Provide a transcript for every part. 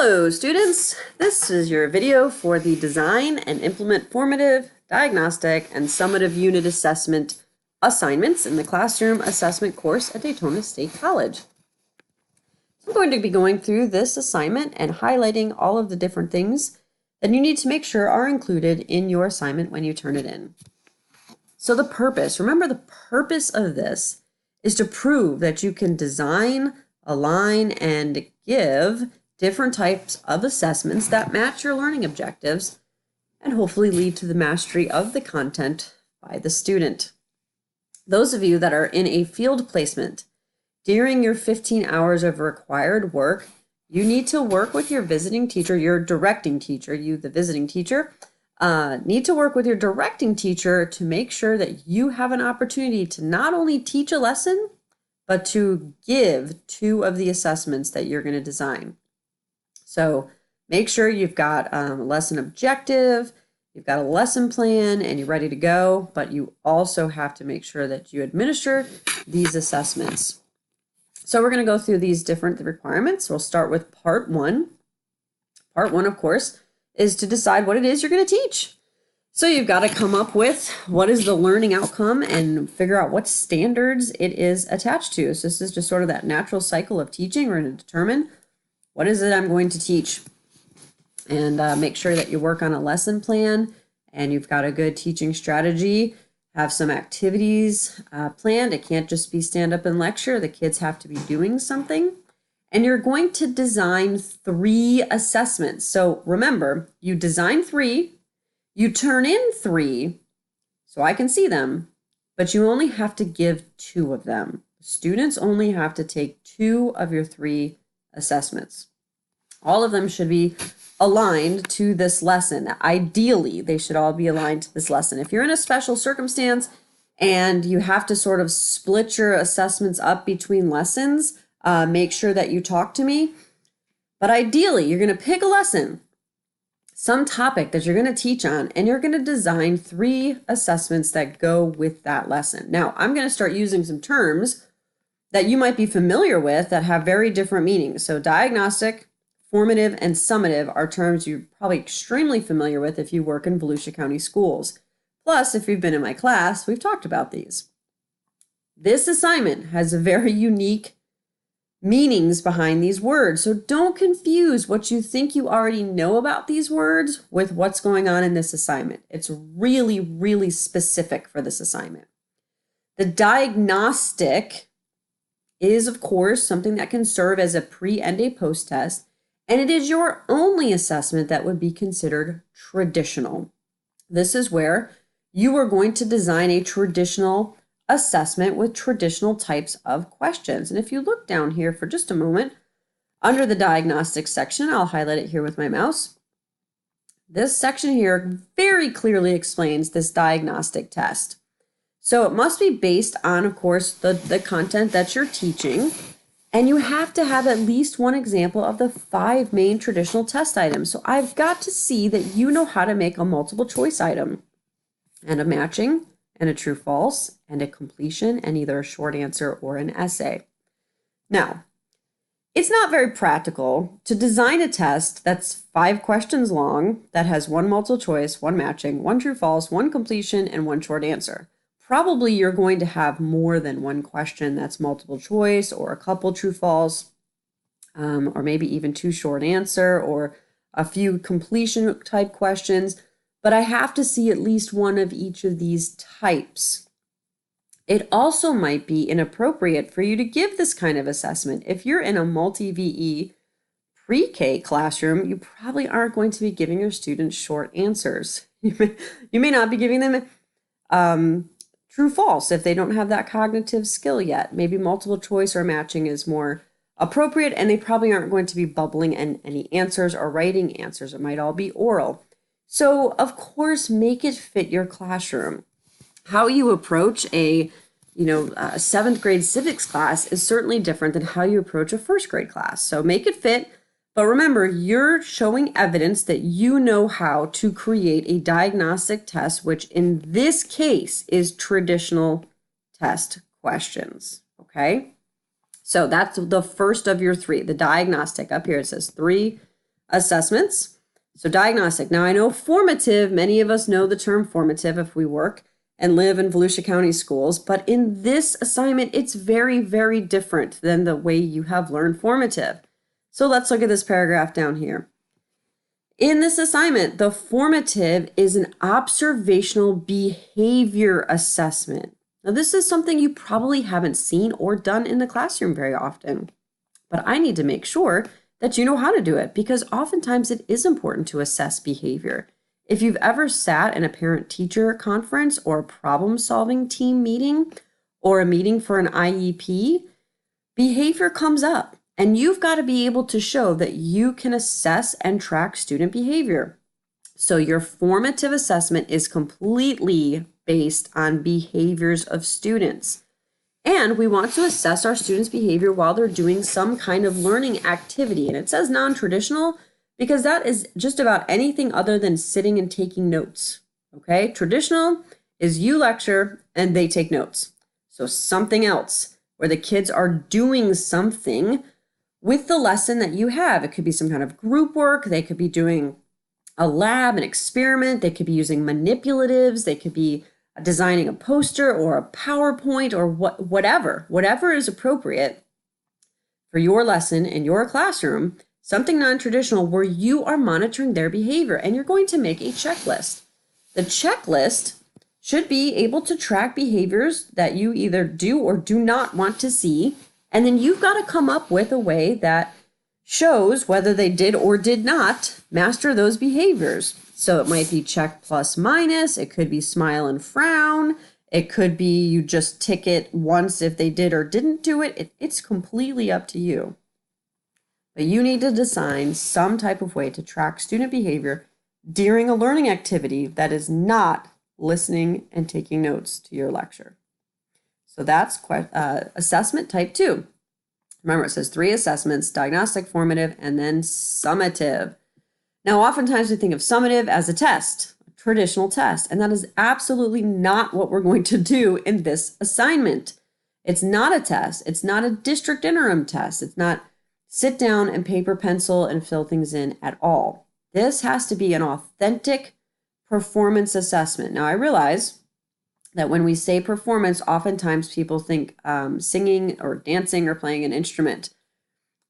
Hello students, this is your video for the Design and Implement Formative, Diagnostic, and Summative Unit Assessment assignments in the Classroom Assessment course at Daytona State College. I'm going to be going through this assignment and highlighting all of the different things that you need to make sure are included in your assignment when you turn it in. So remember the purpose of this is to prove that you can design, align, and give different types of assessments that match your learning objectives and hopefully lead to the mastery of the content by the student. Those of you that are in a field placement, during your 15 hours of required work, you need to work with your visiting teacher, your directing teacher, you the visiting teacher, need to work with your directing teacher to make sure that you have an opportunity to not only teach a lesson, but to give 2 of the assessments that you're going to design. So make sure you've got a lesson objective, you've got a lesson plan, and you're ready to go, but you also have to make sure that you administer these assessments. So we're going to go through these different requirements. We'll start with part 1. Part 1, of course, is to decide what it is you're going to teach. So you've got to come up with what is the learning outcome and figure out what standards it is attached to. So this is just sort of that natural cycle of teaching. We're going to determine what is it I'm going to teach, and make sure that you work on a lesson plan and you've got a good teaching strategy. Have some activities planned. It can't just be stand up and lecture. The kids have to be doing something. And you're going to design 3 assessments. So remember, you design 3, you turn in 3 so I can see them, but you only have to give 2 of them. Students only have to take 2 of your 3 assessments. All of them should be aligned to this lesson. Ideally, they should all be aligned to this lesson. If you're in a special circumstance and you have to sort of split your assessments up between lessons, make sure that you talk to me. But ideally, you're going to pick a lesson, some topic that you're going to teach on, and you're going to design 3 assessments that go with that lesson. Now, I'm going to start using some terms that you might be familiar with that have very different meanings. So diagnostic, formative, and summative are terms you're probably extremely familiar with if you work in Volusia County schools. Plus, if you've been in my class, we've talked about these. This assignment has very unique meanings behind these words. So don't confuse what you think you already know about these words with what's going on in this assignment. It's really, really specific for this assignment. The diagnostic is, of course, something that can serve as a pre and a post test, and it is your only assessment that would be considered traditional. This is where you are going to design a traditional assessment with traditional types of questions. And if you look down here for just a moment, under the diagnostic section, I'll highlight it here with my mouse. This section here very clearly explains this diagnostic test. So it must be based on, of course, the content that you're teaching, and you have to have at least one example of the 5 main traditional test items. So I've got to see that you know how to make a multiple choice item, and a matching, and a true false, and a completion, and either a short answer or an essay. Now, it's not very practical to design a test that's 5 questions long, that has 1 multiple choice, 1 matching, 1 true false, 1 completion, and 1 short answer. Probably you're going to have more than 1 question that's multiple choice, or a couple true false, or maybe even 2 short answer, or a few completion type questions. But I have to see at least 1 of each of these types. It also might be inappropriate for you to give this kind of assessment. If you're in a multi-VE pre-K classroom, you probably aren't going to be giving your students short answers. You may not be giving them true false if they don't have that cognitive skill yet. Maybe multiple choice or matching is more appropriate, and they probably aren't going to be bubbling in any answers or writing answers. It might all be oral. So, of course, make it fit your classroom. How you approach a 7th grade civics class is certainly different than how you approach a 1st grade class. So make it fit. But remember, you're showing evidence that you know how to create a diagnostic test, which in this case is traditional test questions. Okay? So that's the first of your 3, the diagnostic. Up here it says 3 assessments. So diagnostic. Now I know formative, many of us know the term formative if we work and live in Volusia County schools, but in this assignment, it's very, very different than the way you have learned formative. So let's look at this paragraph down here. In this assignment, the formative is an observational behavior assessment. Now, this is something you probably haven't seen or done in the classroom very often, but I need to make sure that you know how to do it because oftentimes it is important to assess behavior. If you've ever sat in a parent-teacher conference or a problem-solving team meeting or a meeting for an IEP, behavior comes up. And you've got to be able to show that you can assess and track student behavior. So your formative assessment is completely based on behaviors of students. And we want to assess our students' behavior while they're doing some kind of learning activity. And it says non-traditional because that is just about anything other than sitting and taking notes. Okay, traditional is you lecture and they take notes. So something else where the kids are doing something with the lesson that you have. It could be some kind of group work. They could be doing a lab, an experiment. They could be using manipulatives. They could be designing a poster or a PowerPoint or whatever is appropriate for your lesson in your classroom, something non-traditional where you are monitoring their behavior and you're going to make a checklist. The checklist should be able to track behaviors that you either do or do not want to see. And then you've got to come up with a way that shows whether they did or did not master those behaviors. So it might be check plus minus. It could be smile and frown. It could be you just tick it once if they did or didn't do it. It's completely up to you. But you need to design some type of way to track student behavior during a learning activity that is not listening and taking notes to your lecture. So that's assessment type 2. Remember, it says 3 assessments, diagnostic, formative, and then summative. Now, oftentimes we think of summative as a test, a traditional test, and that is absolutely not what we're going to do in this assignment. It's not a test. It's not a district interim test. It's not sit down and paper, pencil, and fill things in at all. This has to be an authentic performance assessment. Now, I realize that when we say performance, oftentimes people think singing or dancing or playing an instrument.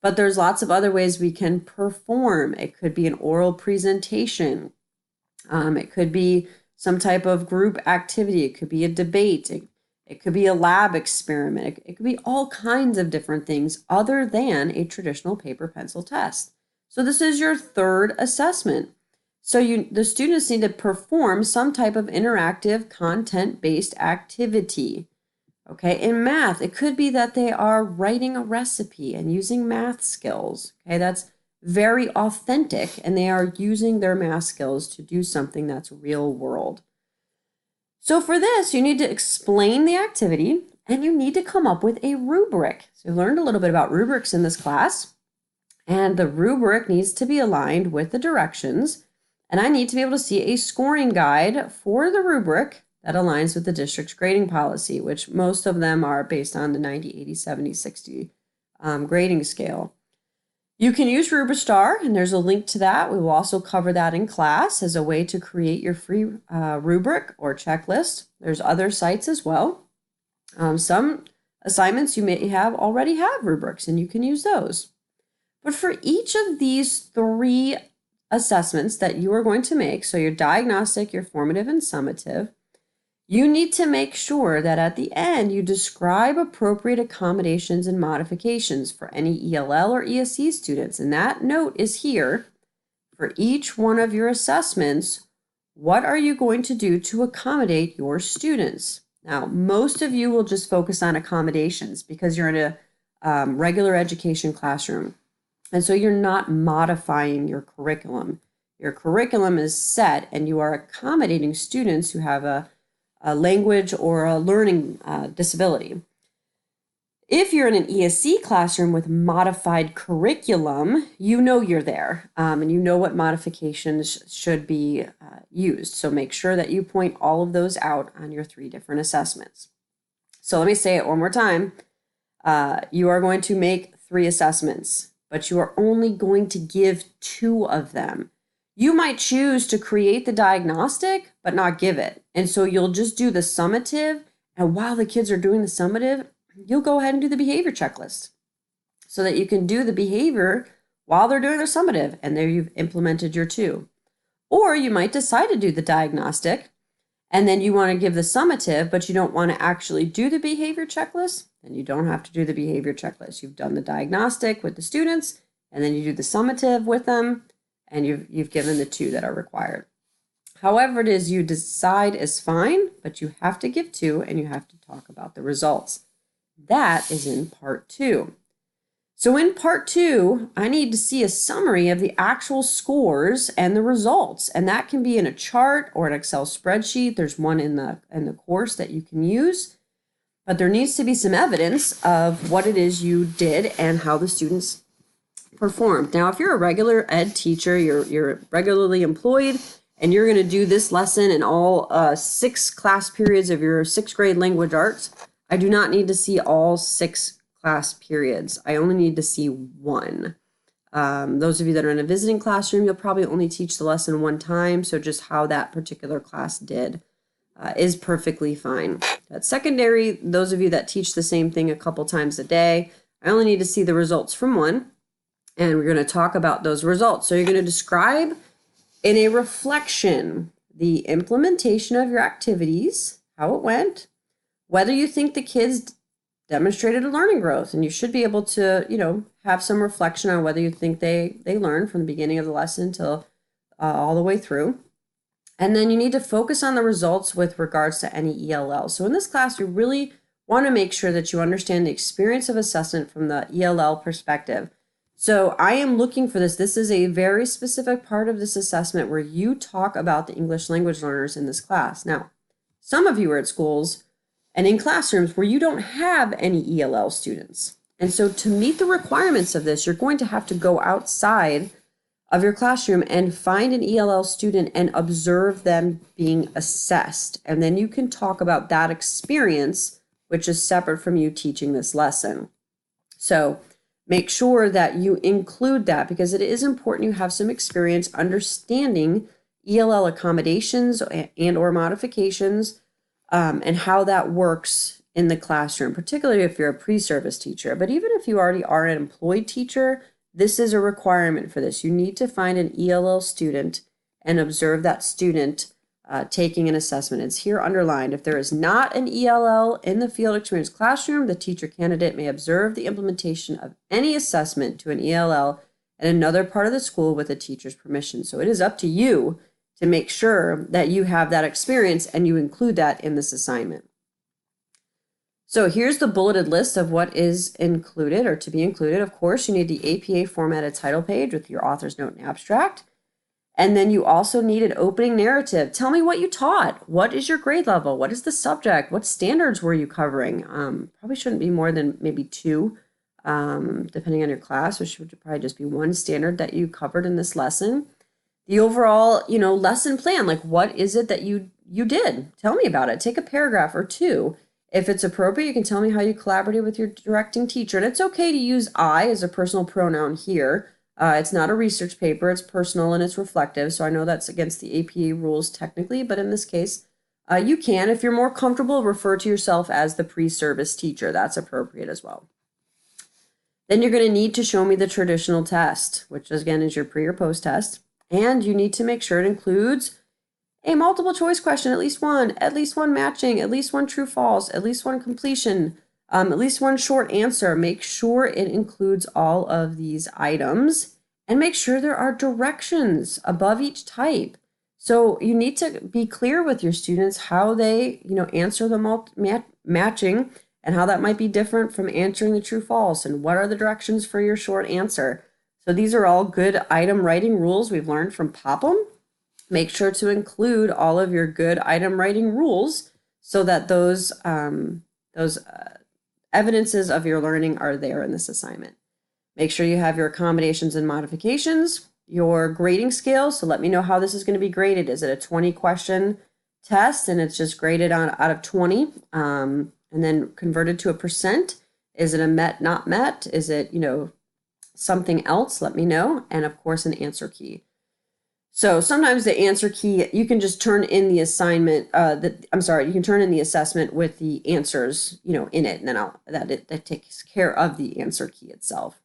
But there's lots of other ways we can perform. It could be an oral presentation. It could be some type of group activity. It could be a debate. It could be a lab experiment. It could be all kinds of different things other than a traditional paper pencil test. So this is your 3rd assessment. So the students need to perform some type of interactive content-based activity. Okay, in math, it could be that they are writing a recipe and using math skills. Okay, that's very authentic and they are using their math skills to do something that's real world. So for this, you need to explain the activity and you need to come up with a rubric. So you learned a little bit about rubrics in this class, and the rubric needs to be aligned with the directions. And I need to be able to see a scoring guide for the rubric that aligns with the district's grading policy, which most of them are based on the 90, 80, 70, 60 grading scale. You can use Rubistar, and there's a link to that. We will also cover that in class as a way to create your free rubric or checklist. There's other sites as well. Some assignments you may already have rubrics, and you can use those. But for each of these 3 assessments that you are going to make, so your diagnostic, your formative, and summative, you need to make sure that at the end you describe appropriate accommodations and modifications for any ELL or ESE students. And that note is here for each one of your assessments. What are you going to do to accommodate your students? Now, most of you will just focus on accommodations because you're in a regular education classroom. And so you're not modifying your curriculum. Your curriculum is set and you are accommodating students who have a language or a learning disability. If you're in an ESE classroom with modified curriculum, you know you're there and you know what modifications should be used. So make sure that you point all of those out on your 3 different assessments. So let me say it one more time. You are going to make 3 assessments, but you are only going to give 2 of them. You might choose to create the diagnostic, but not give it. And so you'll just do the summative. And while the kids are doing the summative, you'll go ahead and do the behavior checklist so that you can do the behavior while they're doing their summative. And there you've implemented your 2. Or you might decide to do the diagnostic and then you want to give the summative, but you don't want to actually do the behavior checklist. Then you don't have to do the behavior checklist. You've done the diagnostic with the students, and then you do the summative with them, and you've given the 2 that are required. However it is you decide is fine, but you have to give 2 and you have to talk about the results. That is in part 2. So in part 2, I need to see a summary of the actual scores and the results. And that can be in a chart or an Excel spreadsheet. There's one in the course that you can use. But there needs to be some evidence of what it is you did and how the students performed. Now, if you're a regular ed teacher, you're regularly employed, and you're going to do this lesson in all 6 class periods of your 6th grade language arts, I do not need to see all 6 class periods. I only need to see 1. Those of you that are in a visiting classroom, you'll probably only teach the lesson 1 time, so just how that particular class did is perfectly fine. At secondary, those of you that teach the same thing a couple times a day, I only need to see the results from 1, and we're going to talk about those results. So you're going to describe in a reflection the implementation of your activities, how it went, whether you think the kids demonstrated a learning growth, and you should be able to, have some reflection on whether you think they learned from the beginning of the lesson till all the way through. And then you need to focus on the results with regards to any ELL. So in this class, you really want to make sure that you understand the experience of assessment from the ELL perspective. So I am looking for this. This is a very specific part of this assessment where you talk about the English language learners in this class. Now, some of you are at schools and in classrooms where you don't have any ELL students. And so to meet the requirements of this, you're going to have to go outside of your classroom and find an ELL student and observe them being assessed. And then you can talk about that experience, which is separate from you teaching this lesson. So make sure that you include that because it is important you have some experience understanding ELL accommodations and or modifications and how that works in the classroom, particularly if you're a pre-service teacher. But even if you already are an employed teacher, this is a requirement for this. You need to find an ELL student and observe that student taking an assessment. It's here underlined. If there is not an ELL in the field experience classroom, the teacher candidate may observe the implementation of any assessment to an ELL in another part of the school with the teacher's permission. So it is up to you to make sure that you have that experience and you include that in this assignment. So here's the bulleted list of what is included or to be included. Of course, you need the APA formatted title page with your author's note and abstract. And then you also need an opening narrative. Tell me what you taught. What is your grade level? What is the subject? What standards were you covering? Probably shouldn't be more than maybe 2, depending on your class, which would probably just be 1 standard that you covered in this lesson. The overall, lesson plan, like what is it that you did? Tell me about it. Take a paragraph or 2. If it's appropriate, you can tell me how you collaborated with your directing teacher. And it's okay to use I as a personal pronoun here. It's not a research paper. It's personal and it's reflective. So I know that's against the APA rules technically, but in this case, you can. If you're more comfortable, refer to yourself as the pre-service teacher. That's appropriate as well. Then you're going to need to show me the traditional test, which again is your pre or post test. And you need to make sure it includes a multiple choice question, at least one matching, at least 1 true false, at least 1 completion, at least 1 short answer. Make sure it includes all of these items and make sure there are directions above each type. So you need to be clear with your students how they, answer the matching and how that might be different from answering the true false and what are the directions for your short answer. So these are all good item writing rules we've learned from Popham. Make sure to include all of your good item writing rules so that those evidences of your learning are there in this assignment. Make sure you have your accommodations and modifications, your grading scale. So let me know how this is going to be graded. Is it a 20 question test and it's just graded out of 20 and then converted to a percent? Is it a met, not met? Is it, something else, let me know. And of course, an answer key. So sometimes the answer key, you can just turn in the assignment, you can turn in the assessment with the answers, in it, and then that takes care of the answer key itself.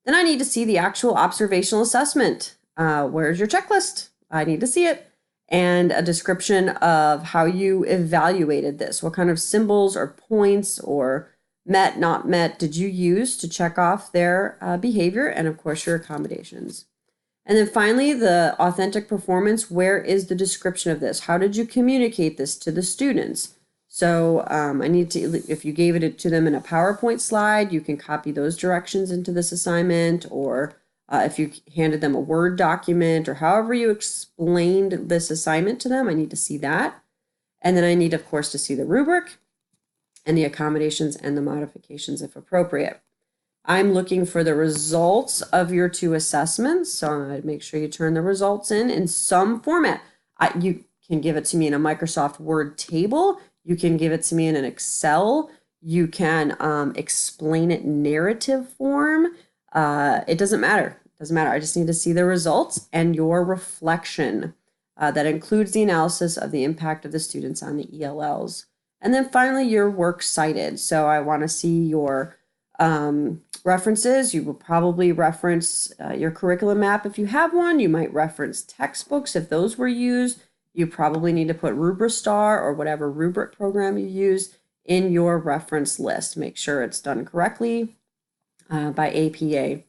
Then I need to see the actual observational assessment. Where's your checklist? I need to see it. And a description of how you evaluated this. What kind of symbols or points or met, not met did you use to check off their behavior, and of course your accommodations. And then finally, the authentic performance. Where is the description of this? How did you communicate this to the students? So I need to, if you gave it to them in a PowerPoint slide, you can copy those directions into this assignment, or if you handed them a Word document, or however you explained this assignment to them, I need to see that. And then I need, of course, to see the rubric and the accommodations and the modifications if appropriate. I'm looking for the results of your 2 assessments, so I'd make sure you turn the results in some format. You can give it to me in a Microsoft Word table. You can give it to me in an Excel. You can explain it in narrative form. It doesn't matter. It doesn't matter. I just need to see the results and your reflection. That includes the analysis of the impact of the students on the ELLs. And then finally, your works cited. So I want to see your references. You will probably reference your curriculum map if you have one. You might reference textbooks if those were used. You probably need to put Rubristar or whatever rubric program you use in your reference list. Make sure it's done correctly by APA.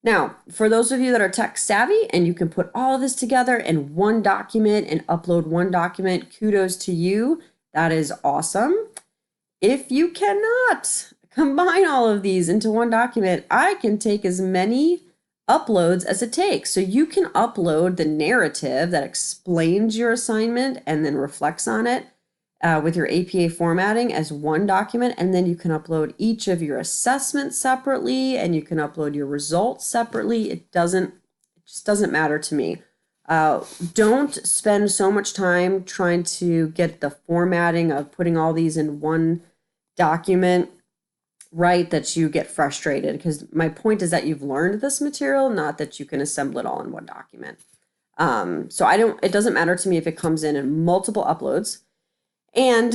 Now, for those of you that are tech savvy and you can put all of this together in one document and upload one document, kudos to you. That is awesome. If you cannot combine all of these into one document, I can take as many uploads as it takes. So you can upload the narrative that explains your assignment and then reflects on it with your APA formatting as one document, and then you can upload each of your assessments separately, and you can upload your results separately. It just doesn't matter to me. Don't spend so much time trying to get the formatting of putting all these in one document right that you get frustrated, because my point is that you've learned this material, not that you can assemble it all in one document. So it doesn't matter to me if it comes in multiple uploads. And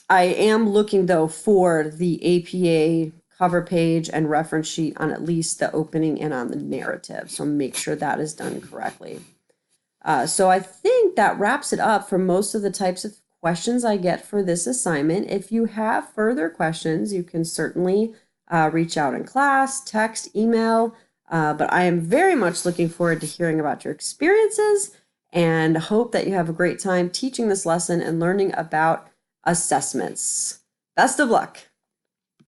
I am looking though for the APA cover page and reference sheet on at least the opening and on the narrative. So make sure that is done correctly. So I think that wraps it up for most of the types of questions I get for this assignment. If you have further questions, you can certainly reach out in class, text, email, but I am very much looking forward to hearing about your experiences and hope that you have a great time teaching this lesson and learning about assessments. Best of luck.